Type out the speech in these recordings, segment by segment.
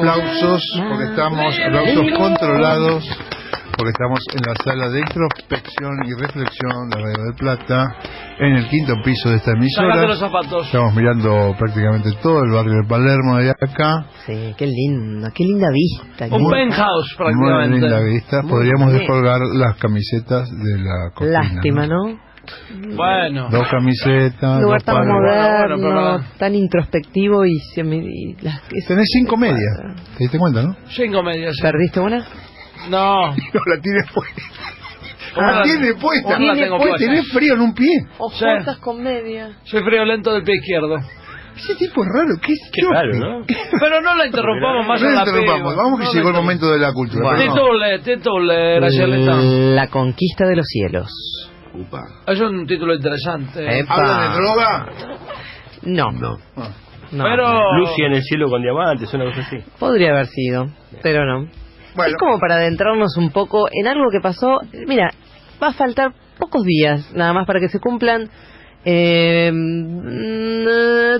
aplausos, porque estamos, aplausos controlados, porque estamos en la sala de introspección y reflexión de Radio del Plata, en el quinto piso de esta emisora. Sácate los zapatos. Estamos mirando prácticamente todo el barrio de Palermo de acá. Sí, qué lindo, qué linda vista. Un penthouse prácticamente. Muy linda vista. Muy Podríamos bien. descolgar las camisetas de la cocina. Lástima, ¿no? Bueno. 2 camisetas. Un lugar 2 tan palos. moderno, pero- tan introspectivo y Tenés 5 medias. ¿Te diste cuenta, no? 5 medias. ¿Perdiste una? No. No, la tiene puesta. Una La tiene puesta. una la tengo Puede puesta. tener frío en un pie. Ojotas con media. Soy friolento del pie izquierdo. Ese tipo es raro. ¿Qué es Qué raro, ¿no? Pero no la interrumpamos más No a la la interrumpamos. piba. Vamos que No llegó el la momento de la cultura. Bueno. Titule, Gracielita. La conquista de los cielos. Upa. Es un título interesante. Epa. ¿Hablan de droga? No, No. Ah. no. Pero... Lucy en el cielo con diamantes, una cosa así. Podría haber sido, pero no. Bueno. Es como para adentrarnos un poco en algo que pasó. Mira, va a faltar pocos días nada más para que se cumplan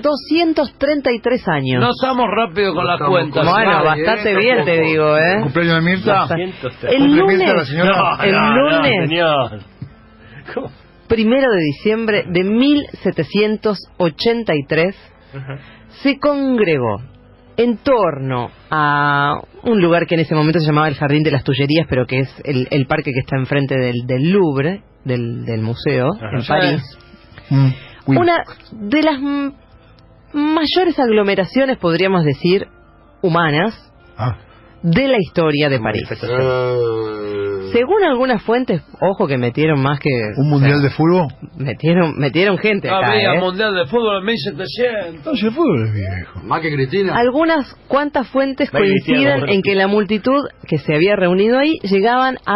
233 años. No estamos rápido con las cuentas. Bueno, bastante bien te digo, ¿eh? ¿Cumpleaños de Mirta? Bastante. 103. El ¿Cumple Mirta la lunes, señora? el lunes, señor. ¿Cómo? 1 de diciembre de 1783, se congregó en torno a un lugar que en ese momento se llamaba el Jardín de las Tullerías, pero que es el parque que está enfrente del Louvre, del museo, en Sí. París. Uy. Una de las mayores aglomeraciones, podríamos decir, humanas Ah. de la historia de París. Según algunas fuentes, ojo que metieron más que... ¿Un mundial de fútbol? Metieron gente acá, Había ¿eh? Mundial de Fútbol en 1700. No, si el fútbol es viejo. Más que Cristina. Algunas cuantas fuentes Vaya, coinciden Cristiano, en que la multitud que se había reunido ahí llegaban a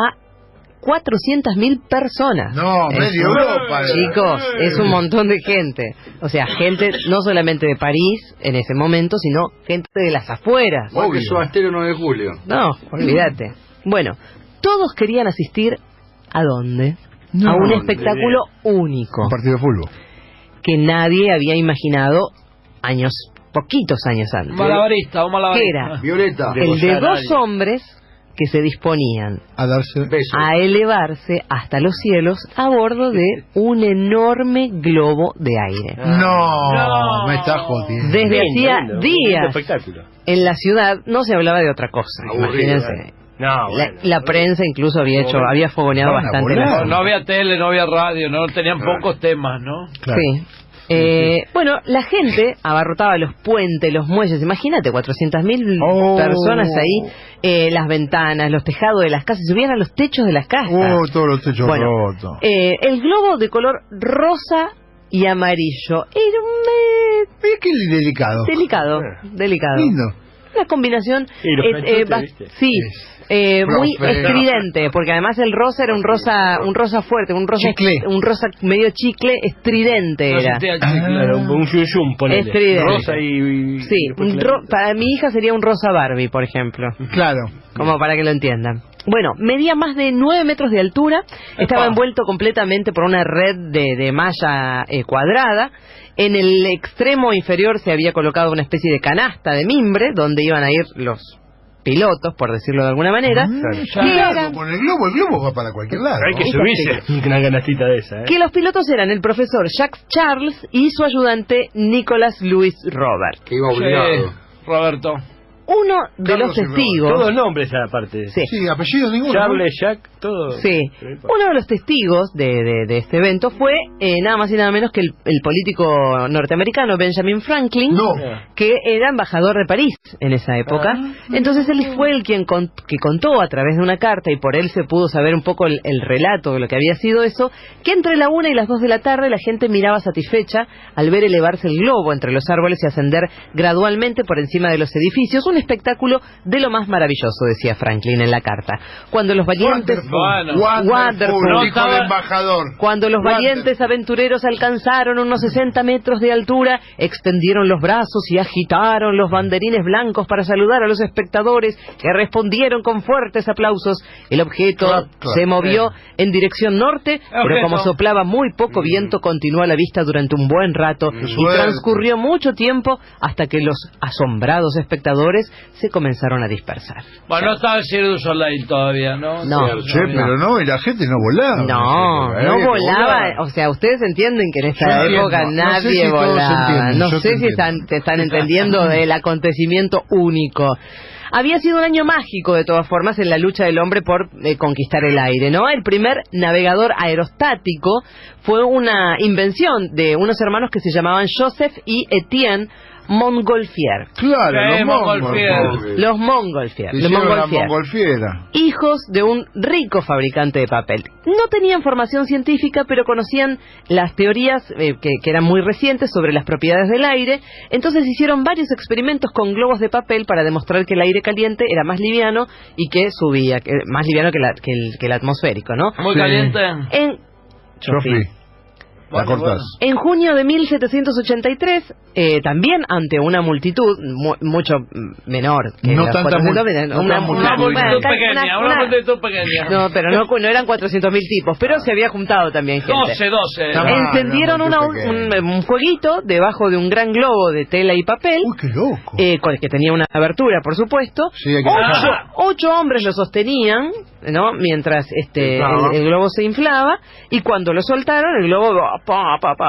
400.000 personas. No, Es medio un- Europa. Chicos, es un montón de gente. O sea, gente no solamente de París en ese momento, sino gente de las afueras. Más que su astero 9 de julio. No, olvídate. Bueno, todos querían asistir ¿a dónde? No, a un ¿dónde? espectáculo único Un partido de fútbol. que nadie había imaginado poquitos años antes. Malabarista, un malabarista. ¿Qué era? Violeta. De- El de degollar a dos alguien. hombres que se disponían A darse. Beso. a elevarse hasta los cielos a bordo de un enorme globo de aire. No, No. me está jodiendo. Desde Lindo, hacía lindo, días lindo espectáculo. en la ciudad no se hablaba de otra cosa. Aburrido, Imagínense. No, bueno. La prensa incluso había fogoneado Van a bastante volar. la No, zona. no había tele, no había radio, no tenían pocos temas, ¿no? Claro. Sí. Bueno, la gente abarrotaba los puentes, los muelles. Imagínate, 400.000 Oh. personas ahí, las ventanas, los tejados de las casas, subían a los techos de las casas. Todos los techos Bueno, rotos. el globo de color rosa y amarillo. Era Mira qué delicado. delicado. Lindo. Una combinación Y los franceses, ¿viste? sí, muy Profe. estridente, porque además el rosa era un rosa fuerte, un rosa medio chicle, estridente No era. sentía el chicle. Claro, un yuyum, ponele. Estridente. Rosa y Sí, después para mi hija sería un rosa Barbie, por ejemplo, Claro. como para que lo entiendan. Bueno, medía más de 9 metros de altura, estaba envuelto completamente por una red de malla cuadrada. En el extremo inferior se había colocado una especie de canasta de mimbre donde iban a ir los pilotos, por decirlo de alguna manera. Cuidado con el globo va para cualquier lado. Hay que Es subirse una canastita de esa, ¿eh? Que los pilotos eran el profesor Jacques Charles y su ayudante Nicolas Louis Robert. Que iba obligado. Sí, Roberto. Uno de Carlos los y Robert. testigos... Todos nombres aparte. Sí. Sí, apellido ninguno. Charles, Jack, todo. Sí, uno de los testigos de este evento fue nada más y nada menos que el político norteamericano Benjamin Franklin, No. que era embajador de París en esa época. Entonces él fue el que contó a través de una carta, y por él se pudo saber un poco el relato de lo que había sido eso, que entre la 1 y las 2 de la tarde la gente miraba satisfecha al ver elevarse el globo entre los árboles y ascender gradualmente por encima de los edificios. Un espectáculo de lo más maravilloso, decía Franklin en la carta. Cuando los valientes... Bueno. Wonderful, No dijo estaba- el embajador. Cuando los valientes aventureros alcanzaron unos 60 metros de altura, extendieron los brazos y agitaron los banderines blancos para saludar a los espectadores, que respondieron con fuertes aplausos. El objeto Clap, clap. se movió en dirección norte, pero Objeto. como soplaba muy poco viento, continuó a la vista durante un buen rato y suerte. transcurrió mucho tiempo hasta que los asombrados espectadores observadores se comenzaron a dispersar. Bueno, no estaba el Cirque du Soleil todavía, ¿no? No. Che, pero no, y la gente no volaba. No, Había no que volaba. volar. O sea, ustedes entienden que en Yo esta entiendo. época No sé nadie si todos volaba. entienden, No yo sé te si entiendo. te están entendiendo del acontecimiento único. Había sido un año mágico, de todas formas, en la lucha del hombre por conquistar el aire, ¿no? El primer navegador aerostático fue una invención de unos hermanos que se llamaban Joseph y Etienne Montgolfier. Claro, ¿Qué? los Montgolfier. Montgolfier. Los Montgolfier. Los Hicieron la Montgolfier. Montgolfiera. Hijos de un rico fabricante de papel. No tenían formación científica, pero conocían las teorías que eran muy recientes sobre las propiedades del aire. Entonces hicieron varios experimentos con globos de papel para demostrar que el aire caliente era más liviano y que subía, más liviano que el atmosférico, ¿no? Muy Sí. caliente. En Chofi. La Bueno, cortás. En junio de 1783, también ante una multitud mucho menor que No las tanta 400.000, no una tan Una multitud. multitud pequeña, una multitud pequeña. No, pero no eran 400.000 tipos, pero se había juntado también gente. 12. Está mal. Encendieron una multitud un fueguito debajo de un gran globo de tela y papel, Uy, qué loco. con el que tenía una abertura, por supuesto. Sí, hay que Ocho hombres lo sostenían, ¿no? Mientras el globo se inflaba, y cuando lo soltaron, el globo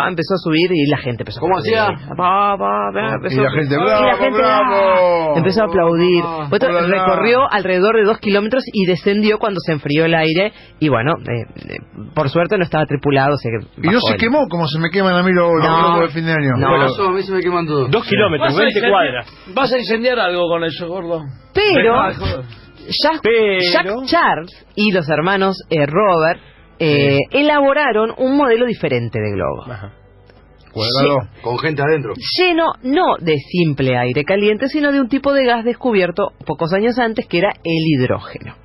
empezó a subir y la gente empezó ¿Cómo a aplaudir. Y la gente, bravo, y la gente, bravo. empezó a aplaudir. Pues Hola, recorrió alrededor de 2 kilómetros y descendió cuando se enfrió el aire. Y bueno, por suerte no estaba tripulado. Y no se quemó como se me queman a mí los globos de fin de año. No. Bueno, eso a mí se me queman todos. 2 kilómetros, 20 cuadras. Vas a incendiar algo con eso, gordo. Pero Joder. Jack Charles y los hermanos Robert elaboraron un modelo diferente de globo. Ajá. Cuadrado. Con gente adentro. Lleno no de simple aire caliente, sino de un tipo de gas descubierto pocos años antes, que era el hidrógeno.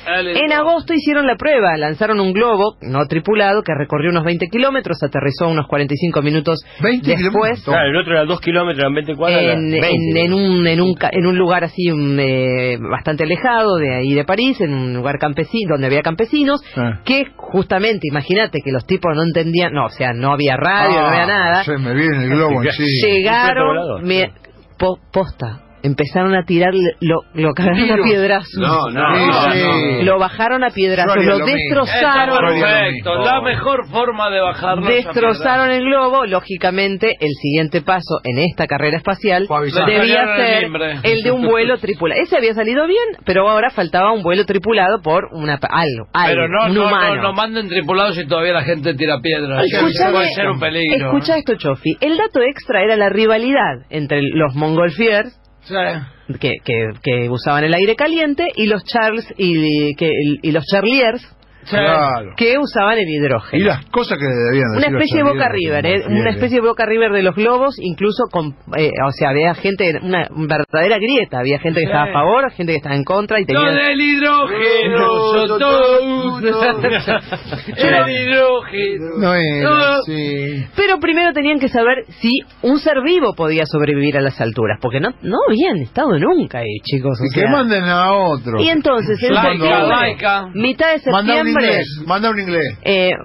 En agosto hicieron la prueba, lanzaron un globo no tripulado que recorrió unos 20 kilómetros, aterrizó unos 45 minutos 20 después kilómetros. Claro, el otro era 2 kilómetros, eran 20 cuadras. en un lugar así bastante alejado de ahí de París, en un lugar campesino, donde había campesinos, que justamente, imagínate que los tipos no entendían, no, o sea, no había radio, no había nada. Se me viene el globo en sí. Llegaron, posta, empezaron a tirar, lo cagaron a piedrazos. Sí. Lo bajaron a piedrazos, Yo haría lo lo mismo. destrozaron. Perfecto, la mejor forma de bajarlo. Destrozaron el globo. Lógicamente, el siguiente paso en esta carrera espacial Fue avisar. debía Sacaron el ser mimbre. el de un vuelo tripulado. Ese había salido bien, pero ahora faltaba un vuelo tripulado por algo, Pero un humano. no manden tripulados si todavía la gente tira piedras. Escúchame, Puede ser un peligro. escucha esto, Chofi. El dato extra era la rivalidad entre los Montgolfiers, Sí. que usaban el aire caliente, y los Charles y los Charliers, Sí. Claro. que usaban el hidrógeno. Y las cosas que le debían Una decir los especie de Boca servidores, River, como una especie de Boca River de los globos, incluso con, o sea, había gente, una verdadera grieta, había gente que Sí. estaba a favor, gente que estaba en contra, y Lo tenía... del hidrógeno, el hidrógeno. No era No. así. Pero primero tenían que saber si un ser vivo podía sobrevivir a las alturas, porque no habían estado nunca ahí, chicos. O Y que sea. manden a otro. Y entonces, en Laica, septiembre, laica. mitad de Manda un septiembre, inglés. Manda un inglés.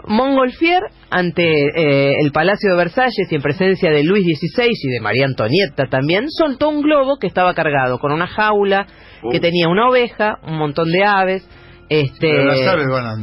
Montgolfier, ante el Palacio de Versalles y en presencia de Luis XVI y de María Antonieta también, soltó un globo que estaba cargado con una jaula que tenía una oveja, un montón de aves. Pero las aves van a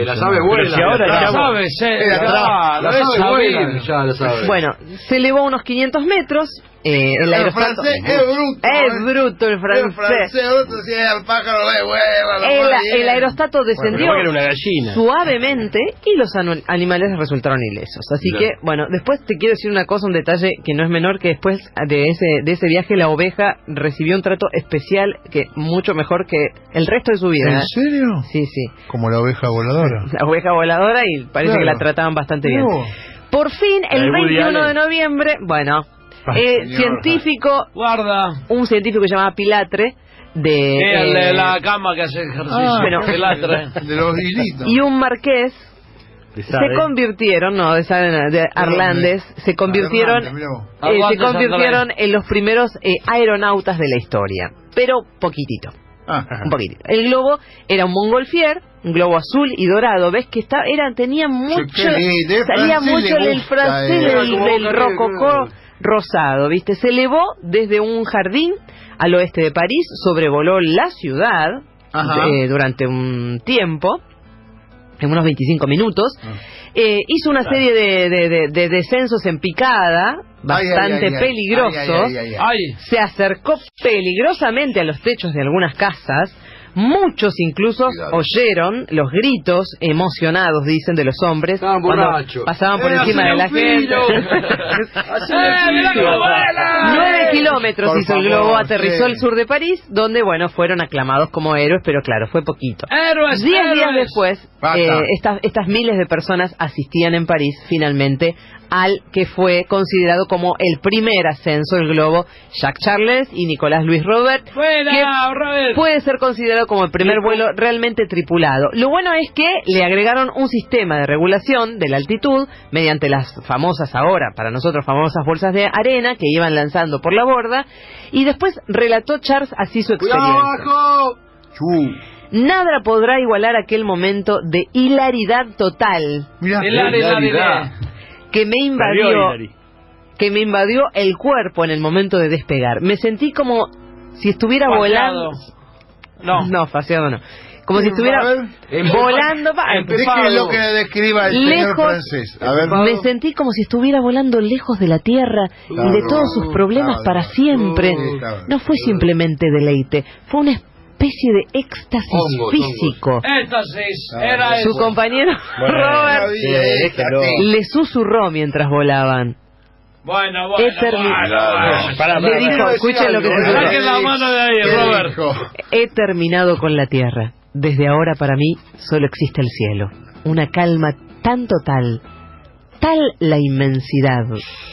Las aves vuelan. si ahora Las echamos- aves, Era atrás. Las aves vuelan. Ya las aves. Bueno, se elevó unos 500 metros. El El aerostato francés es bruto. es bruto, el francés. bruto, si el pájaro ve hueva. El aerostato descendió Bueno, era una gallina. suavemente y los animales resultaron ilesos. Así Claro. que, bueno, después te quiero decir una cosa, un detalle que no es menor, que después de ese viaje la oveja recibió un trato especial, que mucho mejor que el resto de su vida. ¿En serio? Sí, sí. Como la oveja voladora. La oveja voladora, y parece Claro. que la trataban bastante bien. No. Por fin, el La de Woody 21 de Allen. noviembre, bueno, señor. un científico llamado Pilatre, El de la cama que hace ejercicio. bueno. el atre. De los hilitos. y un marqués ¿De se Sade? convirtieron, no, de Arlandes, se convirtieron, Arlandes, mirá vos. se Arlandes, convirtieron en los primeros aeronautas de la historia, pero poquitito. Un poquitito. El globo era un Montgolfier, un globo azul y dorado. ¿Ves que tenía mucho, qué lindo, el salía francés mucho le el gusta, francés era del como del Boca rococó, rosado, ¿viste? Se elevó desde un jardín al oeste de París, sobrevoló la ciudad durante un tiempo, en unos 25 minutos. Hizo una serie de descensos en picada, bastante peligrosos. Se acercó peligrosamente a los techos de algunas casas. Muchos incluso oyeron los gritos emocionados, dicen, de los hombres cuando pasaban por encima de la gente. 9 kilómetros hizo el globo, aterrizó al sur de París, donde, bueno, fueron aclamados como héroes, pero claro, fue poquito. 10 días después, estas miles de personas asistían en París, finalmente, al que fue considerado como el primer ascenso del globo, Jacques Charles y Nicolas Louis Robert, que puede ser considerado como el primer vuelo realmente tripulado. Lo bueno es que le agregaron un sistema de regulación de la altitud mediante las famosas, ahora para nosotros famosas bolsas de arena que iban lanzando por la borda, y después relató Charles así su experiencia. Nada podrá igualar aquel momento de hilaridad total. Que me invadió el cuerpo en el momento de despegar. Me sentí como si estuviera volando. No, faseado no. Como si estuviera volando. Lo que describa el señor francés. A ver. Me sentí como si estuviera volando lejos de la tierra y de todos sus problemas para siempre. No fue simplemente deleite, fue una especie de éxtasis físico. Era su compañero Robert le susurró mientras volaban. Le dijo, escuchen lo que se saquen la mano de ahí, Robert. He terminado con la tierra. Desde ahora para mí solo existe el cielo. Una calma tan total, tal la inmensidad,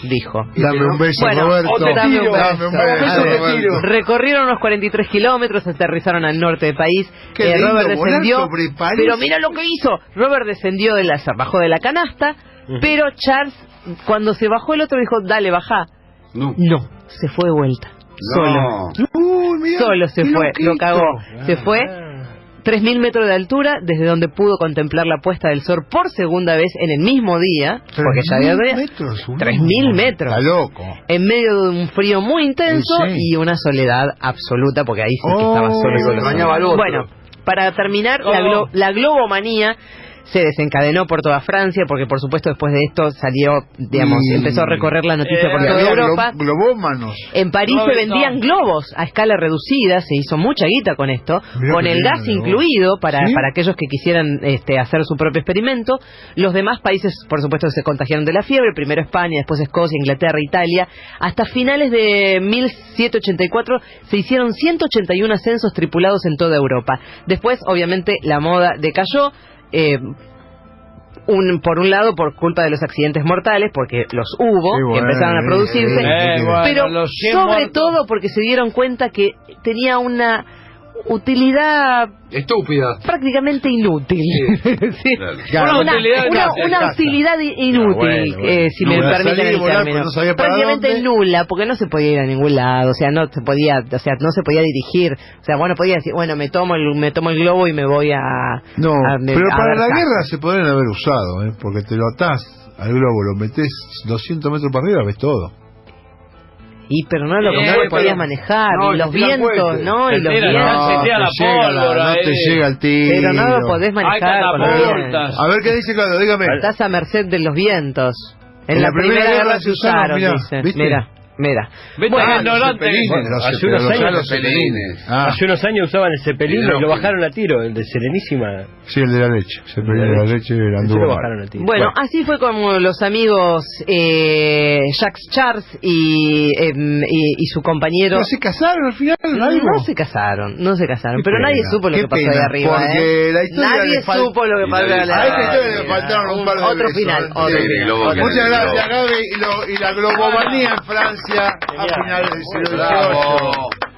dijo. Dame un beso, Roberto. Dame un beso. Roberto. Recorrieron unos 43 kilómetros, aterrizaron al norte del país. Robert descendió, pero mira lo que hizo. Robert descendió bajó de la canasta, pero Charles, cuando se bajó el otro, dijo, dale, bajá. No, se fue de vuelta. Solo se fue, lo cagó. Se fue 3.000 metros de altura, desde donde pudo contemplar la puesta del sol por segunda vez en el mismo día, porque ya había 3.000 metros, está loco, en medio de un frío muy intenso y una soledad absoluta, porque ahí sí que estaba solo. Bueno, para terminar, la globomanía se desencadenó por toda Francia, porque por supuesto después de esto salió, empezó a recorrer la noticia por toda Europa. Globómanos. En París se vendían globos a escala reducida, se hizo mucha guita con esto, con el gas incluido para aquellos que quisieran hacer su propio experimento. Los demás países, por supuesto, se contagiaron de la fiebre, primero España, después Escocia, Inglaterra, Italia. Hasta finales de 1784 se hicieron 181 ascensos tripulados en toda Europa. Después, obviamente, la moda decayó. Por un lado por culpa de los accidentes mortales, porque los hubo, que empezaron a producirse, pero sobre todo porque se dieron cuenta que tenía una utilidad estúpida, prácticamente inútil. Una utilidad inútil, si me permiten el término, prácticamente nula, porque no se podía ir a ningún lado, no se podía dirigir, bueno, podía decir, bueno, me tomo el globo y me voy pero para la guerra se podrían haber usado, porque te lo atás al globo, lo metés 200 metros para arriba, ves todo. Pero no lo que podías manejar, y los vientos, ¿no? Y los vientos. No te llega el tiro. Pero no lo podés manejar con los vientos. A ver qué dice Claudio, dígame. Estás a merced de los vientos. En la primera guerra se usaron, dice. Mira. Hace unos años usaban el Zeppelin y lo bajaron a tiro, el de Serenísima. Sí, el de la leche. Zeppelin de la leche lo bajaron a tiro. Bueno, así fue como los amigos Jacques Charles y su compañero. ¿No se casaron al final? No se casaron. Pero nadie supo lo que pasó ahí arriba. Porque la historia nadie supo lo que pasó ahí arriba. A esta historia le faltaron un par de otro final. Muchas gracias, Gaby. Y la globomanía en Francia a finales del siglo XVIII.